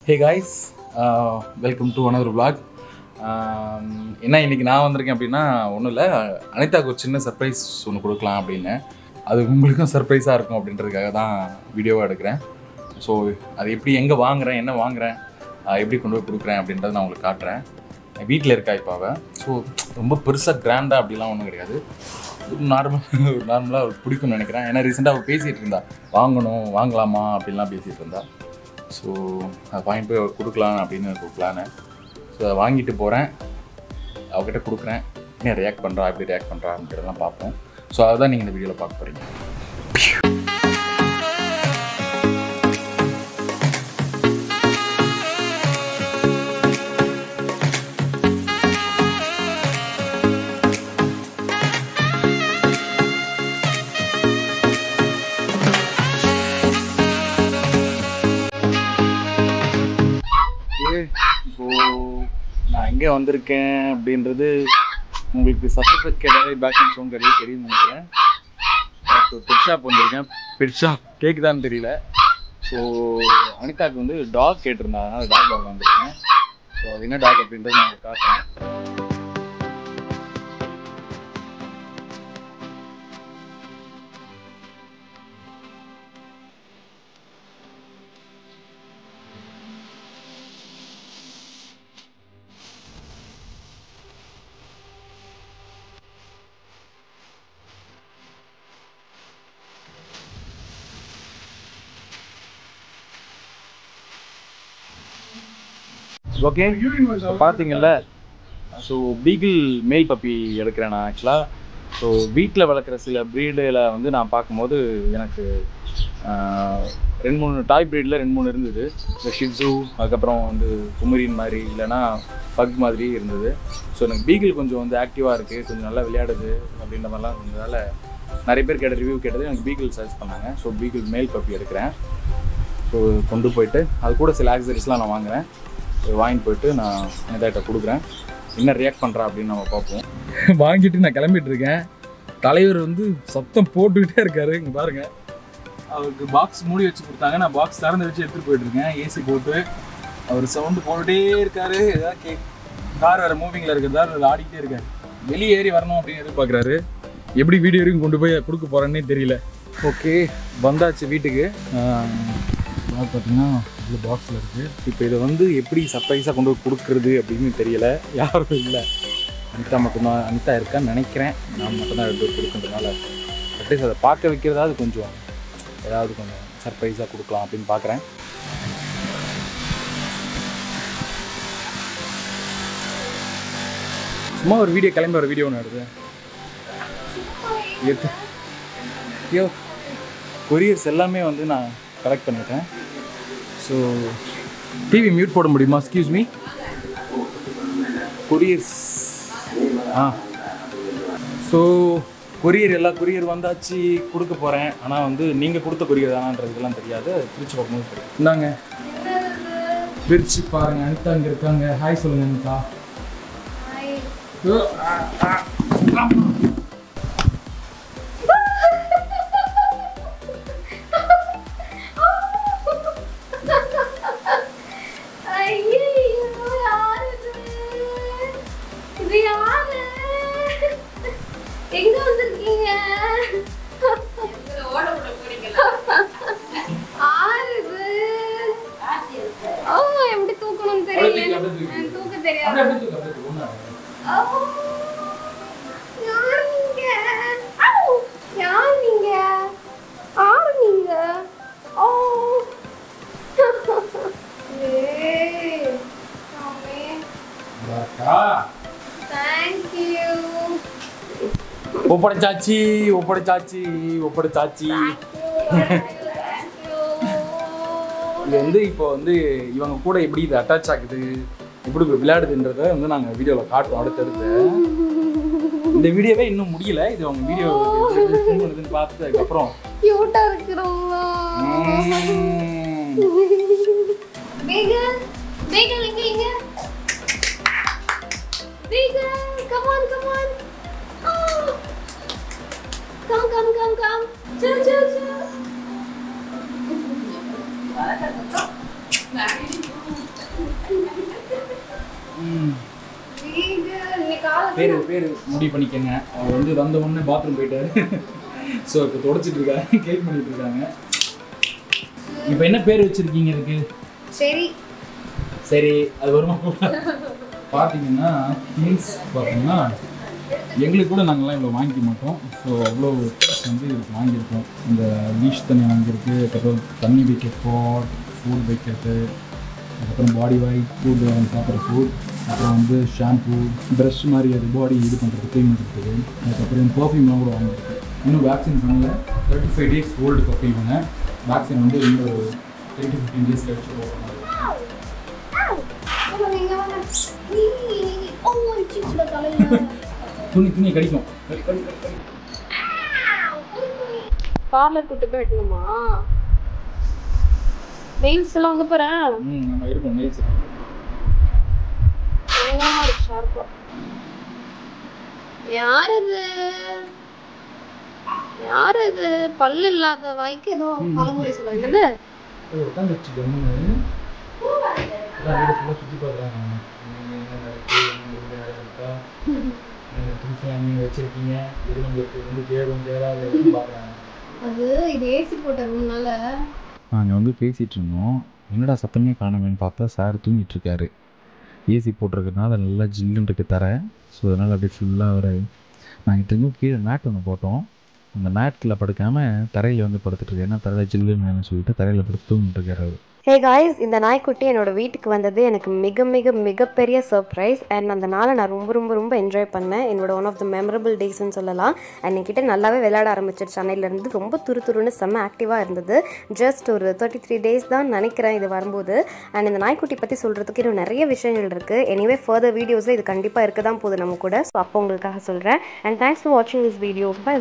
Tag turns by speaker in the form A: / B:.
A: Hey guys, welcome to another vlog. என்ன இன்னைக்கு நான் வந்திருக்கேன் அப்படின்னா ஒன்றும் இல்லை, அனிதாவுக்கு ஒரு சின்ன சர்ப்ரைஸ் ஒன்று கொடுக்கலாம் அப்படின்னு. அது உங்களுக்கும் சர்ப்ரைஸாக இருக்கும் அப்படின்றதுக்காக தான் வீடியோவாக எடுக்கிறேன். ஸோ அது எப்படி எங்கே வாங்குகிறேன், என்ன வாங்குகிறேன், எப்படி கொண்டு போய் கொடுக்குறேன் அப்படின்றத நான் உங்களுக்கு காட்டுறேன். வீட்டில் இருக்கா இப்போ அவள். ஸோ ரொம்ப பெருசாக கிராண்டாக அப்படிலாம் ஒன்றும் கிடையாது. நார்மலாக அவளுக்கு பிடிக்கும்னு நினைக்கிறேன். ஏன்னா ரீசெண்டாக அவள் பேசிகிட்டு இருந்தா வாங்கலாமா அப்படின்லாம் பேசிகிட்டு இருந்தா. ஸோ அதை வாங்கிட்டு போய் கொடுக்கலாம் அப்படின்னு எனக்கு பிளானு. ஸோ அதை வாங்கிட்டு போகிறேன், அவகிட்ட கொடுக்குறேன். என்ன ரியாக்ட் பண்ணுறா, எப்படி ரியாக்ட் பண்ணுறா அப்படின்றதெல்லாம் பார்ப்போம். ஸோ அதை தான் நீங்கள் இந்த வீடியோவில் பார்க்க போகிறீங்க. நான் எங்கே வந்திருக்கேன் அப்படின்றது உங்களுக்கு சப்ஸ்கிரைப் கேட்டாலே பேக்ரவுண்ட் சவுண்ட் கிடையாது தெரியும்னு நினைக்கிறேன். பெட் ஷாப் வந்திருக்கேன். பெட் ஷாப் கேட்குதான்னு தெரியல. ஸோ அனிதாவுக்கு வந்து டாக் கேட்டிருந்தா, அதனால் டாக் வந்திருக்கேன். ஸோ அது என்ன டாக் அப்படின்றது நான் காட்டுறேன். ஓகே, பார்த்தீங்கல்ல. ஸோ பீகிள் மேல் பப்பி எடுக்கிறேன் நான் ஆக்சுவலாக. ஸோ வீட்டில் வளர்க்குற சில ப்ரீடில் வந்து நான் பார்க்கும்போது எனக்கு 2-3 டாய் ப்ரீடில் 2-3 இருந்தது. இந்த ஷிட்ஸு, அதுக்கப்புறம் வந்து குமரின் மாதிரி, இல்லைனா பக் மாதிரி இருந்தது. ஸோ எனக்கு பீகிள் கொஞ்சம் வந்து ஆக்டிவாக இருக்குது, கொஞ்சம் நல்லா விளையாடுது அப்படின்ற மாதிரிலாம் இருந்ததால் நிறைய பேர் கேட்ட ரிவ்யூ கேட்டது எனக்கு பீகிள் சஜஸ்ட் பண்ணாங்க. ஸோ பீகிள் மேல் பப்பி எடுக்கிறேன். ஸோ கொண்டு போயிட்டு அது கூட சில ஆக்சரிஸ்லாம் நான் வாங்குகிறேன். வாங்கிட்டு போயிட்டு நான் எதாட்ட கொடுக்குறேன். என்ன ரியாக்ட் பண்ணுறா அப்படின்னு நம்ம பார்ப்போம். வாங்கிட்டு நான் கிளம்பிட்டு இருக்கேன். தலைவர் வந்து சத்தம் போட்டுக்கிட்டே இருக்காரு. இங்கே பாருங்கள், அவருக்கு பாக்ஸ் மூடி வச்சு கொடுத்தாங்க. நான் பாக்ஸ் திறந்து வச்சு எடுத்துகிட்டு போயிட்டுருக்கேன். ஏசி போட்டு அவர் சவுண்டு போட்டுகிட்டே இருக்காரு. ஏதாவது கார் வேறு மூவிங்கில் இருக்கிறதா அதில் ஆடிக்கிட்டே இருக்காரு. வெளியே ஏறி வரணும் அப்படின்னு எதிர்பார்க்குறாரு. எப்படி வீடியோ வரைக்கும் கொண்டு போய் கொடுக்க போகிறேன்னே தெரியல. ஓகே, வந்தாச்சு வீட்டுக்கு. பார்த்தீங்கன்னா இவ்வளோ பாக்ஸில் இருக்குது. இப்போ இதை வந்து எப்படி சர்ப்ரைஸாக கொண்டு போய் கொடுக்குறது அப்படின்னு தெரியலை. யாரும் இல்லை, அனிதா மட்டும்தான். அனிதா இருக்கான்னு நினைக்கிறேன். நான் மட்டும்தான் எடுத்து கொடுக்குறதுனால அட்லீஸ்ட் அதை பார்க்க வைக்கிறதாவது கொஞ்சம் சர்ப்ரைஸாக கொடுக்கலாம் அப்படின்னு பார்க்குறேன். சும்மா ஒரு வீடியோ கிளம்பி ஒரு வீடியோ ஒன்று எடுத்து ஐயோ கொரியர்ஸ் எல்லாமே வந்து நான் கலெக்ட் பண்ணிட்டேன். ஸோ டிவி மியூட் போட முடியுமா? Excuse me. கொரியர்ஸ் ஸோ எல்லா கொரியர் வந்தாச்சு, கொடுக்க போகிறேன். ஆனால் வந்து நீங்கள் கொடுத்த கொரியர் தானான்றதுக்கெல்லாம் தெரியாது. பிரித்து பார்க்கும்போது தெரியும். இந்தாங்க, பிரித்து பாருங்கள். அனிதா இங்கே இருக்காங்க. ஹாய் சொல்லுங்கள் அனிதா.
B: எங்க வந்திருக்கீங்க? எப்படி தூக்கணும்னு தெரியல. தூக்க தெரியாது. யார் நீங்க? ஆறு நீங்க? ஓ தேங்க்யூ.
A: ஒப்படைச்சாச்சி. இது வந்து இப்போ வந்து இவங்க கூட எப்படி இது அட்டாச் ஆகுது, எப்படி விளையாடுதுன்றத வந்து நாங்கள் வீடியோவில் காட்டுவோம் அடுத்தடுத்து. இந்த வீடியோவே இன்னும் முடியல. இது அவங்க வீடியோ பண்ணுதுன்னு பார்த்துட்டு அதுக்கப்புறம்
B: கியூட்டா இருக்குறோம்மா. பேகல் எங்க? Bagel, come on. Come. Chill.
A: பேர் முடிவு பண்ணிக்கங்க. அவர் வந்து வந்த உடனே பாத்ரூம் போயிட்டாரு. ஸோ இப்போ தொடச்சிட்டு இருக்காங்க, க்ளீன் பண்ணிட்டு இருக்காங்க. இப்போ என்ன பேர் வச்சிருக்கீங்க இதுக்கு? சரி அது வருமா? பார்த்தீங்கன்னா மீன்ஸ் பார்த்தீங்கன்னா எங்களுக்கு கூட நாங்கள்லாம் இவ்வளோ வாங்கிக்க மாட்டோம். ஸோ அவ்வளோ வந்து இதுக்கு வாங்கியிருக்கோம். இந்த லீஷ் தண்ணி வாங்கியிருக்கு, அதுக்கப்புறம் தண்ணி வைக்க பாட், ஃபுட் வைக்கிறது, அதுக்கப்புறம் பாடி வாய் ஃபுட் சாப்பிட்ற ஃபுட், அப்புறம் வந்து ஷாம்பூ, ப்ரஷ் மாதிரி அது பாடி இது பண்ணுறது க்ளீன் பண்ணுறது, அதுக்கப்புறம் பர்ஃப்யூம்லாம் கூட வாங்கியிருக்கு. இன்னும் வேக்சின் பண்ணல. 35 days ஓல்டு பர்ஃப்யூம் பண்ண வேக்சின் வந்து இன்னும் 10 to 15 days கழிச்சு போகணும். துணி கடிக்கும்.
B: பார்லர் கூட்டு போய் வெட்டணுமா? நெயில்ஸ் எல்லாம் வாங்க போறேன்.
A: நம்ம இருக்கும் நெயில்ஸ்.
B: ஷார்ப்பா. யார் இது பல்லு இல்லாத வாய்க்கு ஏதோ பழமொழி சொல்லுவாங்கல்ல.
A: உட்காந்துச்சு கம்முன்னு சுற்றி பார்க்குறாங்க. வச்சிருக்கீங்க இது உங்களுக்கு வந்து தேடும் தேடாது பார்க்குறாங்க.
B: அது இது ஏசி போட்ட ரூம்னால
A: நாங்கள் வந்து பேசிகிட்டு இருந்தோம். என்னடா சத்தமே காணுமேன்னு பார்த்தா சார் தூங்கிட்டு இருக்காரு. ஏசி போட்டிருக்கிறதுனால நல்லா ஜில்லுன்னு இருக்கு தரேன். ஸோ அதனால் அப்படியே ஃபுல்லாக ஒரு நாங்கள் திரும்பவும் கீழே மேட் ஒன்று போட்டோம். அந்த மேட்டில் படுக்காமல் தரையில் வந்து படுத்துட்ருக்கு. ஏன்னா தரையில் ஜில்லுன்னு சொல்லிட்டு தரையில் படுத்து தூங்கிட்டு இருக்காரு.
C: ஹே காய்ஸ், இந்த நாய்க்குட்டி என்னோடய வீட்டுக்கு வந்தது எனக்கு மிகப்பெரிய சர்ப்ரைஸ். அண்ட் அந்த நாளை நான் ரொம்ப என்ஜாய் பண்ணேன். என்னோட ஒன் ஆஃப் த மெமரபிள் டேஸ்ன்னு சொல்லலாம். அண்ட் என்கிட்ட நல்லாவே விளையாட ஆரம்பிச்சிருச்சு. அன்னையிலேருந்து ரொம்ப துருன்னு செம்ம ஆக்டிவாக இருந்தது. ஜஸ்ட் ஒரு 33 days தான் நினைக்கிறேன் இது வரும்போது. அண்ட் இந்த நாய்க்குட்டி பற்றி சொல்கிறதுக்கு இன்னும் நிறைய விஷயங்கள் இருக்குது. எனிவே ஃபர்தர் வீடியோஸில் இது கண்டிப்பாக இருக்க தான் போகுது நம்ம கூட. ஸோ அப்போ உங்களுக்காக சொல்கிறேன். அண்ட் தேங்க்ஸ் ஃபார் வாட்சிங் திஸ் வீடியோ. பை.